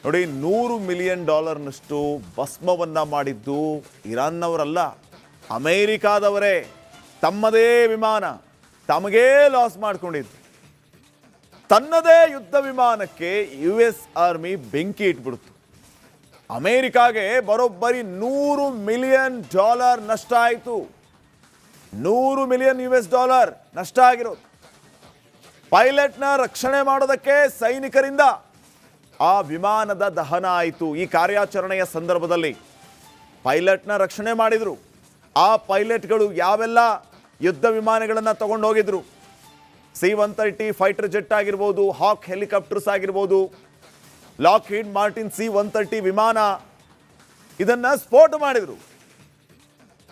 ನೋಡಿ, $100 ಮಿಲಿಯನ್ ಭಸ್ಮವನ್ನ ಮಾಡಿದ್ದು ಇರಾನ್ನವರಲ್ಲ, ಅಮೇರಿಕಾದವರೇ. ತಮ್ಮದೇ ವಿಮಾನ ತಮಗೇ ಲಾಸ್ ಮಾಡಿಕೊಂಡಿದ್ದು. ತನ್ನದೇ ಯುದ್ಧ ವಿಮಾನಕ್ಕೆ US ಆರ್ಮಿ ಬೆಂಕಿ ಇಟ್ಬಿಡ್ತು. ಅಮೇರಿಕಾಗೆ ಬರೋಬ್ಬರಿ $100 ಮಿಲಿಯನ್ ನಷ್ಟ ಆಯಿತು. $100 ಮಿಲಿಯನ್ ನಷ್ಟ ಆಗಿರೋದು. ಪೈಲಟ್ನ ರಕ್ಷಣೆ ಮಾಡೋದಕ್ಕೆ ಸೈನಿಕರಿಂದ ಆ ವಿಮಾನದ ದಹನ ಆಯಿತು. ಈ ಕಾರ್ಯಾಚರಣೆಯ ಸಂದರ್ಭದಲ್ಲಿ ಪೈಲಟ್ನ ರಕ್ಷಣೆ ಮಾಡಿದರು. ಆ ಪೈಲಟ್ಗಳು ಯಾವೆಲ್ಲ ಯುದ್ಧ ವಿಮಾನಗಳನ್ನು ತಗೊಂಡು ಹೋಗಿದ್ರು, C-130 ಫೈಟರ್ ಜೆಟ್ ಆಗಿರ್ಬೋದು, ಹಾಕ್ ಹೆಲಿಕಾಪ್ಟರ್ಸ್ ಆಗಿರ್ಬೋದು, ಲಾಕ್ಹೀಡ್ ಮಾರ್ಟಿನ್ C-130 ವಿಮಾನ, ಇದನ್ನು ಸ್ಫೋಟ ಮಾಡಿದರು.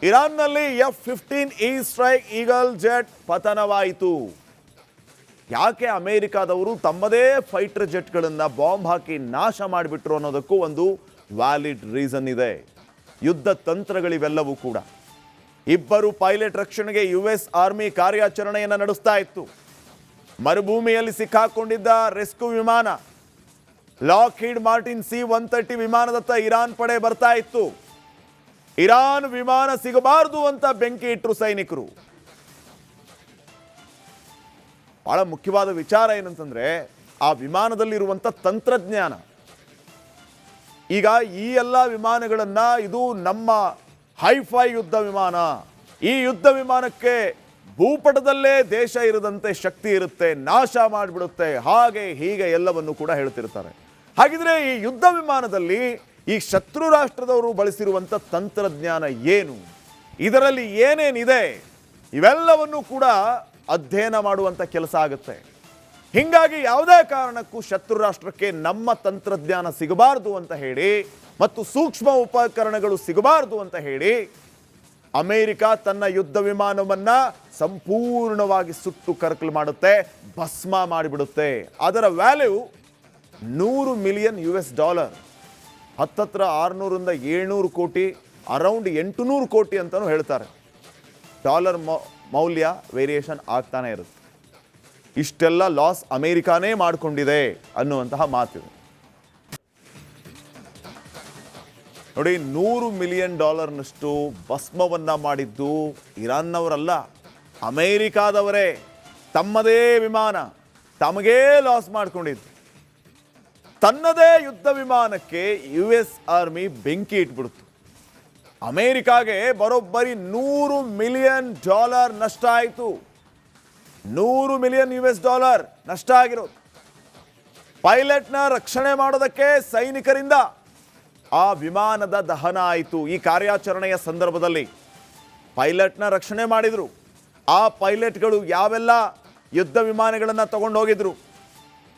ಇರಾನ್ನಲ್ಲಿ F-15E ಸ್ಟ್ರೈಕ್ ಈಗಲ್ ಜೆಟ್ ಪತನವಾಯಿತು. ಯಾಕೆ ಅಮೇರಿಕಾದವರು ತಮ್ಮದೇ ಫೈಟರ್ ಜೆಟ್ಗಳನ್ನು ಬಾಂಬ್ ಹಾಕಿ ನಾಶ ಮಾಡಿಬಿಟ್ರು ಅನ್ನೋದಕ್ಕೂ ಒಂದು ವ್ಯಾಲಿಡ್ ರೀಸನ್ ಇದೆ. ಯುದ್ಧ ತಂತ್ರಗಳಿವೆಲ್ಲವೂ ಕೂಡ. ಇಬ್ಬರು ಪೈಲಟ್ ರಕ್ಷಣೆಗೆ US ಆರ್ಮಿ ಕಾರ್ಯಾಚರಣೆಯನ್ನು ನಡೆಸ್ತಾ ಇತ್ತು. ಮರುಭೂಮಿಯಲ್ಲಿ ಸಿಕ್ಕಾಕೊಂಡಿದ್ದ ರೆಸ್ಕ್ಯೂ ವಿಮಾನ ಲಾಕ್ಹೀಡ್ ಮಾರ್ಟಿನ್ C-130 ವಿಮಾನದತ್ತ ಇರಾನ್ ಪಡೆ ಬರ್ತಾ ಇತ್ತು. ಇರಾನ್ ವಿಮಾನ ಸಿಗಬಾರದು ಅಂತ ಬೆಂಕಿ ಇಟ್ಟರು ಸೈನಿಕರು. ಬಹಳ ಮುಖ್ಯವಾದ ವಿಚಾರ ಏನಂತಂದ್ರೆ, ಆ ವಿಮಾನದಲ್ಲಿರುವಂಥ ತಂತ್ರಜ್ಞಾನ. ಈಗ ಈ ಎಲ್ಲ ವಿಮಾನಗಳನ್ನ, ಇದು ನಮ್ಮ ಹೈಫೈ ಯುದ್ಧ ವಿಮಾನ, ಈ ಯುದ್ಧ ವಿಮಾನಕ್ಕೆ ಭೂಪಟದಲ್ಲೇ ದೇಶ ಇರದಂತೆ ಶಕ್ತಿ ಇರುತ್ತೆ, ನಾಶ ಮಾಡಿಬಿಡುತ್ತೆ, ಹಾಗೆ ಹೀಗೆ ಎಲ್ಲವನ್ನು ಕೂಡ ಹೇಳ್ತಿರ್ತಾರೆ. ಹಾಗಿದ್ರೆ ಈ ಯುದ್ಧ ವಿಮಾನದಲ್ಲಿ ಈ ಶತ್ರು ರಾಷ್ಟ್ರದವರು ಬಳಸಿರುವಂಥ ತಂತ್ರಜ್ಞಾನ ಏನು, ಇದರಲ್ಲಿ ಏನೇನಿದೆ, ಇವೆಲ್ಲವನ್ನು ಕೂಡ ಅಧ್ಯಯನ ಮಾಡುವಂಥ ಕೆಲಸ ಆಗುತ್ತೆ. ಹೀಗಾಗಿ ಯಾವುದೇ ಕಾರಣಕ್ಕೂ ಶತ್ರು ರಾಷ್ಟ್ರಕ್ಕೆ ನಮ್ಮ ತಂತ್ರಜ್ಞಾನ ಸಿಗಬಾರದು ಅಂತ ಹೇಳಿ ಮತ್ತು ಸೂಕ್ಷ್ಮ ಉಪಕರಣಗಳು ಸಿಗಬಾರದು ಅಂತ ಹೇಳಿ ಅಮೇರಿಕ ತನ್ನ ಯುದ್ಧ ವಿಮಾನವನ್ನ ಸಂಪೂರ್ಣವಾಗಿ ಸುಟ್ಟು ಕರಕಲು ಮಾಡುತ್ತೆ, ಭಸ್ಮ ಮಾಡಿಬಿಡುತ್ತೆ. ಅದರ ವ್ಯಾಲ್ಯೂ $100 ಮಿಲಿಯನ್. ಹತ್ತತ್ರ 600ರಿಂದ 700 ಕೋಟಿ, ಅರೌಂಡ್ 800 ಕೋಟಿ ಅಂತಲೂ ಹೇಳ್ತಾರೆ. ಡಾಲರ್ ಮೌಲ್ಯ ವೇರಿಯೇಷನ್ ಆಗ್ತಾನೆ ಇರುತ್ತೆ. ಇಷ್ಟೆಲ್ಲ ಲಾಸ್ ಅಮೇರಿಕಾನೇ ಮಾಡಿಕೊಂಡಿದೆ ಅನ್ನುವಂತಹ ಮಾತಿದೆ. ನೋಡಿ, $100 ಮಿಲಿಯನ್ ಭಸ್ಮವನ್ನ ಮಾಡಿದ್ದು ಇರಾನ್ನವರಲ್ಲ, ಅಮೇರಿಕಾದವರೇ. ತಮ್ಮದೇ ವಿಮಾನ ತಮಗೇ ಲಾಸ್ ಮಾಡಿಕೊಂಡಿದ್ದು. ತನ್ನದೇ ಯುದ್ಧ ವಿಮಾನಕ್ಕೆ US ಆರ್ಮಿ ಬೆಂಕಿ ಇಟ್ಬಿಡ್ತು. ಅಮೇರಿಕಾಗೆ ಬರೋಬ್ಬರಿ $100 ಮಿಲಿಯನ್ ನಷ್ಟ ಆಯಿತು. $100 ಮಿಲಿಯನ್ ನಷ್ಟ ಆಗಿರೋದು. ಪೈಲಟ್ನ ರಕ್ಷಣೆ ಮಾಡೋದಕ್ಕೆ ಸೈನಿಕರಿಂದ ಆ ವಿಮಾನದ ದಹನ ಆಯಿತು. ಈ ಕಾರ್ಯಾಚರಣೆಯ ಸಂದರ್ಭದಲ್ಲಿ ಪೈಲಟ್ನ ರಕ್ಷಣೆ ಮಾಡಿದರು. ಆ ಪೈಲಟ್ಗಳು ಯಾವೆಲ್ಲ ಯುದ್ಧ ವಿಮಾನಗಳನ್ನು ತಗೊಂಡು ಹೋಗಿದ್ರು,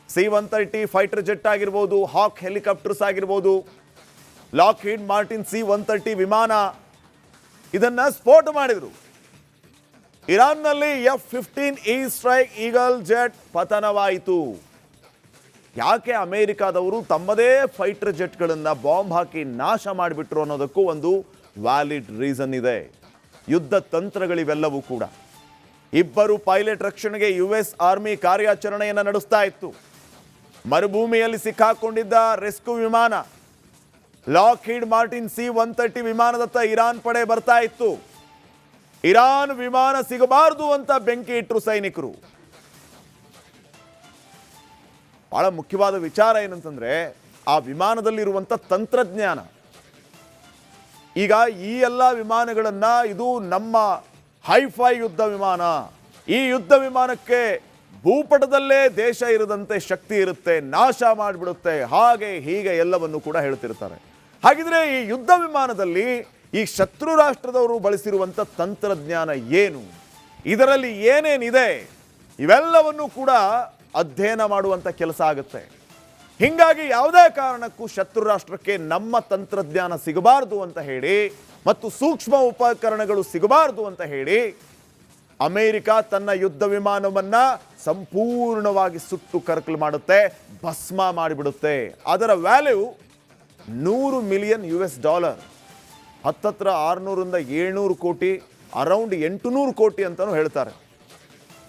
C-130 ಫೈಟರ್ ಜೆಟ್ ಆಗಿರ್ಬೋದು, ಹಾಕ್ ಹೆಲಿಕಾಪ್ಟರ್ಸ್ ಆಗಿರ್ಬೋದು, ಲಾಕ್ಹೀಡ್ ಮಾರ್ಟಿನ್ C-130 ವಿಮಾನ, ಇದನ್ನು ಸ್ಫೋಟ ಮಾಡಿದರು. ಇರಾನ್ನಲ್ಲಿ F-15E ಸ್ಟ್ರೈಕ್ ಈಗಲ್ ಜೆಟ್ ಪತನವಾಯಿತು. ಯಾಕೆ ಅಮೇರಿಕಾದವರು ತಮ್ಮದೇ ಫೈಟರ್ ಜೆಟ್ಗಳನ್ನು ಬಾಂಬ್ ಹಾಕಿ ನಾಶ ಮಾಡಿಬಿಟ್ರು ಅನ್ನೋದಕ್ಕೂ ಒಂದು ವ್ಯಾಲಿಡ್ ರೀಸನ್ ಇದೆ. ಯುದ್ಧ ತಂತ್ರಗಳಿವೆಲ್ಲವೂ ಕೂಡ. ಇಬ್ಬರು ಪೈಲಟ್ ರಕ್ಷಣೆಗೆ US ಆರ್ಮಿ ಕಾರ್ಯಾಚರಣೆಯನ್ನು ನಡೆಸ್ತಾ ಇತ್ತು. ಮರುಭೂಮಿಯಲ್ಲಿ ಸಿಕ್ಕಾಕೊಂಡಿದ್ದ ರೆಸ್ಕ್ಯೂ ವಿಮಾನ ಲಾಕ್ಹೀಡ್ ಮಾರ್ಟಿನ್ C-130 ವಿಮಾನದತ್ತ ಇರಾನ್ ಪಡೆ ಬರ್ತಾ ಇತ್ತು. ಇರಾನ್ ವಿಮಾನ ಸಿಗಬಾರದು ಅಂತ ಬೆಂಕಿ ಇಟ್ಟರು ಸೈನಿಕರು. ಬಹಳ ಮುಖ್ಯವಾದ ವಿಚಾರ ಏನಂತಂದ್ರೆ, ಆ ವಿಮಾನದಲ್ಲಿರುವಂಥ ತಂತ್ರಜ್ಞಾನ. ಈಗ ಈ ಎಲ್ಲ ವಿಮಾನಗಳನ್ನ, ಇದು ನಮ್ಮ ಹೈಫೈ ಯುದ್ಧ ವಿಮಾನ, ಈ ಯುದ್ಧ ವಿಮಾನಕ್ಕೆ ಭೂಪಟದಲ್ಲೇ ದೇಶ ಇರದಂತೆ ಶಕ್ತಿ ಇರುತ್ತೆ, ನಾಶ ಮಾಡಿಬಿಡುತ್ತೆ, ಹಾಗೆ ಹೀಗೆ ಎಲ್ಲವನ್ನು ಕೂಡ ಹೇಳ್ತಿರ್ತಾರೆ. ಹಾಗಿದ್ರೆ ಈ ಯುದ್ಧ ವಿಮಾನದಲ್ಲಿ ಈ ಶತ್ರು ರಾಷ್ಟ್ರದವರು ಬಳಸಿರುವಂಥ ತಂತ್ರಜ್ಞಾನ ಏನು, ಇದರಲ್ಲಿ ಏನೇನಿದೆ, ಇವೆಲ್ಲವನ್ನು ಕೂಡ ಅಧ್ಯಯನ ಮಾಡುವಂಥ ಕೆಲಸ ಆಗುತ್ತೆ. ಹೀಗಾಗಿ ಯಾವುದೇ ಕಾರಣಕ್ಕೂ ಶತ್ರು ರಾಷ್ಟ್ರಕ್ಕೆ ನಮ್ಮ ತಂತ್ರಜ್ಞಾನ ಸಿಗಬಾರದು ಅಂತ ಹೇಳಿ ಮತ್ತು ಸೂಕ್ಷ್ಮ ಉಪಕರಣಗಳು ಸಿಗಬಾರದು ಅಂತ ಹೇಳಿ ಅಮೇರಿಕ ತನ್ನ ಯುದ್ಧ ವಿಮಾನವನ್ನ ಸಂಪೂರ್ಣವಾಗಿ ಸುಟ್ಟು ಕರಕಲು ಮಾಡುತ್ತೆ, ಭಸ್ಮ ಮಾಡಿಬಿಡುತ್ತೆ. ಅದರ ವ್ಯಾಲ್ಯೂ $100 ಮಿಲಿಯನ್. ಹತ್ತತ್ರ 600ರಿಂದ 700 ಕೋಟಿ, ಅರೌಂಡ್ 800 ಕೋಟಿ ಅಂತಲೂ ಹೇಳ್ತಾರೆ.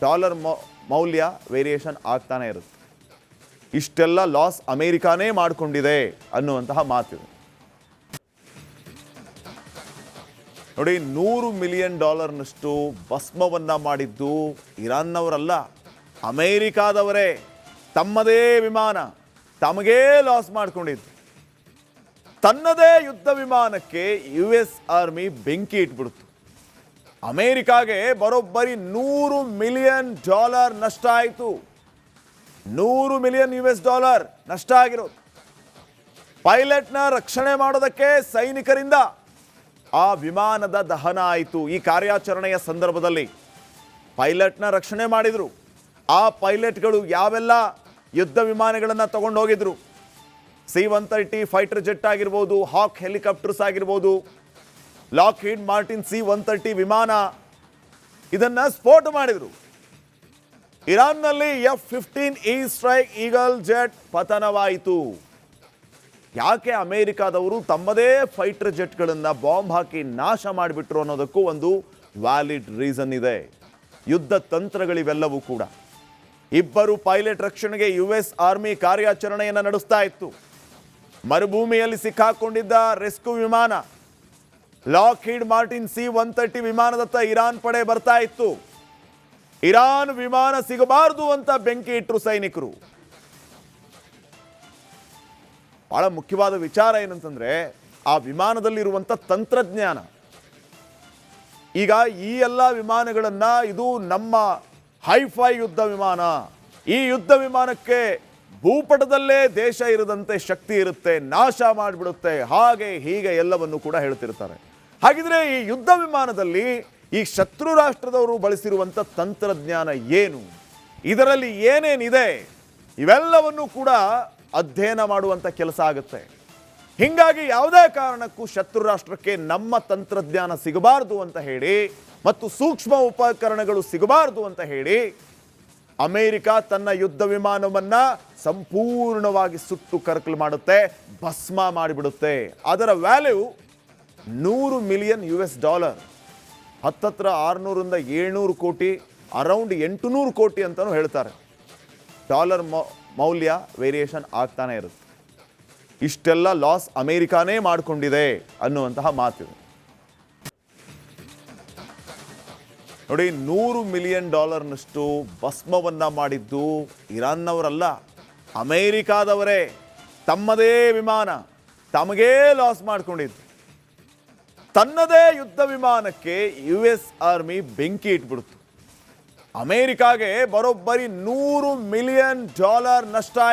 ಡಾಲರ್ ಮೌಲ್ಯ ವೇರಿಯೇಷನ್ ಆಗ್ತಾನೆ ಇರುತ್ತೆ. ಇಷ್ಟೆಲ್ಲ ಲಾಸ್ ಅಮೆರಿಕಾನೇ ಮಾಡಿಕೊಂಡಿದೆ ಅನ್ನುವಂತಹ ಮಾತಿದೆ. ನೋಡಿ, $100 ಮಿಲಿಯನ್ ಭಸ್ಮವನ್ನ ಮಾಡಿದ್ದು ಇರಾನ್ನವರಲ್ಲ, ಅಮೇರಿಕಾದವರೇ. ತಮ್ಮದೇ ವಿಮಾನ ತಮಗೇ ಲಾಸ್ ಮಾಡಿಕೊಂಡಿದ್ದು. ತನ್ನದೇ ಯುದ್ಧ ವಿಮಾನಕ್ಕೆ US ಆರ್ಮಿ ಬೆಂಕಿ ಇಟ್ಬಿಡ್ತು. ಅಮೇರಿಕಾಗೆ ಬರೋಬ್ಬರಿ $100 ಮಿಲಿಯನ್ ನಷ್ಟ ಆಯಿತು. $100 ಮಿಲಿಯನ್ ನಷ್ಟ ಆಗಿರೋದು. ಪೈಲಟ್ನ ರಕ್ಷಣೆ ಮಾಡೋದಕ್ಕೆ ಸೈನಿಕರಿಂದ ಆ ವಿಮಾನದ ದಹನ ಆಯಿತು. ಈ ಕಾರ್ಯಾಚರಣೆಯ ಸಂದರ್ಭದಲ್ಲಿ ಪೈಲಟ್ನ ರಕ್ಷಣೆ ಮಾಡಿದರು. ಆ ಪೈಲಟ್ಗಳು ಯಾವೆಲ್ಲ ಯುದ್ಧ ವಿಮಾನಗಳನ್ನು ತಗೊಂಡು ಹೋಗಿದ್ರು, C-130 ಫೈಟರ್ ಜೆಟ್ ಆಗಿರ್ಬೋದು, ಹಾಕ್ ಹೆಲಿಕಾಪ್ಟರ್ಸ್ ಆಗಿರ್ಬೋದು, ಲಾಕ್ಹೀಡ್ ಮಾರ್ಟಿನ್ C-130 ವಿಮಾನ, ಇದನ್ನ ಸ್ಫೋಟ ಮಾಡಿದರು. ಇರಾನ್ನಲ್ಲಿ F-15E ಸ್ಟ್ರೈಕ್ ಈಗಲ್ ಜೆಟ್ ಪತನವಾಯಿತು. ಯಾಕೆ ಅಮೆರಿಕಾದವರು ತಮ್ಮದೇ ಫೈಟರ್ ಜೆಟ್ಗಳನ್ನು ಬಾಂಬ್ ಹಾಕಿ ನಾಶ ಮಾಡಿಬಿಟ್ರು ಅನ್ನೋದಕ್ಕೂ ಒಂದು ವ್ಯಾಲಿಡ್ ರೀಸನ್ ಇದೆ. ಯುದ್ಧ ತಂತ್ರಗಳಿವೆಲ್ಲವೂ ಕೂಡ. ಇಬ್ಬರು ಪೈಲಟ್ ರಕ್ಷಣೆಗೆ US ಆರ್ಮಿ ಕಾರ್ಯಾಚರಣೆಯನ್ನು ನಡೆಸ್ತಾ ಇತ್ತು. ಮರುಭೂಮಿಯಲ್ಲಿ ಸಿಕ್ಕಾಕೊಂಡಿದ್ದ ರೆಸ್ಕ್ಯೂ ವಿಮಾನ ಲಾಕ್ಹೀಡ್ ಮಾರ್ಟಿನ್ C-130 ವಿಮಾನದತ್ತ ಇರಾನ್ ಪಡೆ ಬರ್ತಾ ಇತ್ತು. ಇರಾನ್ ವಿಮಾನ ಸಿಗಬಾರದು ಅಂತ ಬೆಂಕಿ ಇಟ್ಟರು ಸೈನಿಕರು. ಬಹಳ ಮುಖ್ಯವಾದ ವಿಚಾರ ಏನಂತಂದ್ರೆ, ಆ ವಿಮಾನದಲ್ಲಿರುವಂಥ ತಂತ್ರಜ್ಞಾನ. ಈಗ ಈ ಎಲ್ಲ ವಿಮಾನಗಳನ್ನ, ಇದು ನಮ್ಮ ಹೈಫೈ ಯುದ್ಧ ವಿಮಾನ, ಈ ಯುದ್ಧ ವಿಮಾನಕ್ಕೆ ಭೂಪಟದಲ್ಲೇ ದೇಶ ಇರದಂತೆ ಶಕ್ತಿ ಇರುತ್ತೆ, ನಾಶ ಮಾಡಿಬಿಡುತ್ತೆ, ಹಾಗೆ ಹೀಗೆ ಎಲ್ಲವನ್ನು ಕೂಡ ಹೇಳ್ತಿರ್ತಾರೆ. ಹಾಗಿದ್ರೆ ಈ ಯುದ್ಧ ವಿಮಾನದಲ್ಲಿ ಈ ಶತ್ರು ರಾಷ್ಟ್ರದವರು ಬಳಸಿರುವಂಥ ತಂತ್ರಜ್ಞಾನ ಏನು, ಇದರಲ್ಲಿ ಏನೇನಿದೆ, ಇವೆಲ್ಲವನ್ನು ಕೂಡ ಅಧ್ಯಯನ ಮಾಡುವಂಥ ಕೆಲಸ ಆಗುತ್ತೆ. ಹೀಗಾಗಿ ಯಾವುದೇ ಕಾರಣಕ್ಕೂ ಶತ್ರು ರಾಷ್ಟ್ರಕ್ಕೆ ನಮ್ಮ ತಂತ್ರಜ್ಞಾನ ಸಿಗಬಾರದು ಅಂತ ಹೇಳಿ ಮತ್ತು ಸೂಕ್ಷ್ಮ ಉಪಕರಣಗಳು ಸಿಗಬಾರದು ಅಂತ ಹೇಳಿ ಅಮೆರಿಕ ತನ್ನ ಯುದ್ಧ ವಿಮಾನವನ್ನ ಸಂಪೂರ್ಣವಾಗಿ ಸುಟ್ಟು ಕರಕಲು ಮಾಡುತ್ತೆ, ಭಸ್ಮ ಮಾಡಿಬಿಡುತ್ತೆ. ಅದರ ವ್ಯಾಲ್ಯೂ $100 ಮಿಲಿಯನ್. ಹತ್ತತ್ರ 600ರಿಂದ 700 ಕೋಟಿ, ಅರೌಂಡ್ 800 ಕೋಟಿ ಅಂತಲೂ ಹೇಳ್ತಾರೆ. ಡಾಲರ್ ಮೌಲ್ಯ ವೇರಿಯೇಷನ್ ಆಗ್ತಾನೆ ಇರುತ್ತೆ. ಇಷ್ಟೆಲ್ಲ ಲಾಸ್ ಅಮೆರಿಕಾನೇ ಮಾಡಿಕೊಂಡಿದೆ ಅನ್ನುವಂತಹ ಮಾತಿದೆ. ನೋಡಿ, $100 ಮಿಲಿಯನ್ ಭಸ್ಮವನ್ನ ಮಾಡಿದ್ದು ಇರಾನ್ನವರಲ್ಲ, ಅಮೇರಿಕಾದವರೇ. ತಮ್ಮದೇ ವಿಮಾನ ತಮಗೇ ಲಾಸ್ ಮಾಡಿಕೊಂಡಿದ್ದು. ತನ್ನದೇ ಯುದ್ಧ ವಿಮಾನಕ್ಕೆ US ಆರ್ಮಿ ಬೆಂಕಿ ಇಟ್ಬಿಡ್ತು. ಅಮೇರಿಕಾಗೆ ಬರೋಬ್ಬರಿ $100 ಮಿಲಿಯನ್ ನಷ್ಟ